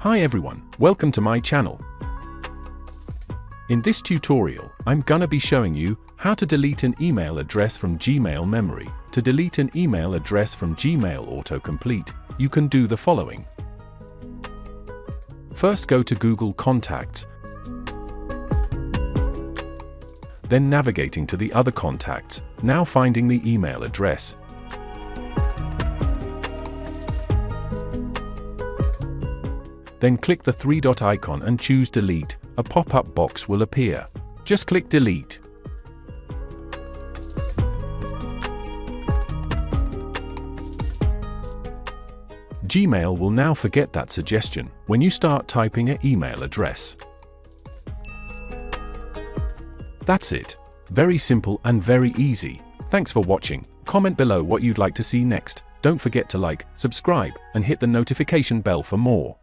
Hi everyone, welcome to my channel. In this tutorial, I'm gonna be showing you how to delete an email address from Gmail memory. To delete an email address from Gmail autocomplete, you can do the following. First, go to Google Contacts, then navigating to the other contacts, now finding the email address. Then click the three-dot icon and choose Delete. A pop-up box will appear. Just click Delete. Gmail will now forget that suggestion when you start typing an email address. That's it. Very simple and very easy. Thanks for watching. Comment below what you'd like to see next. Don't forget to like, subscribe, and hit the notification bell for more.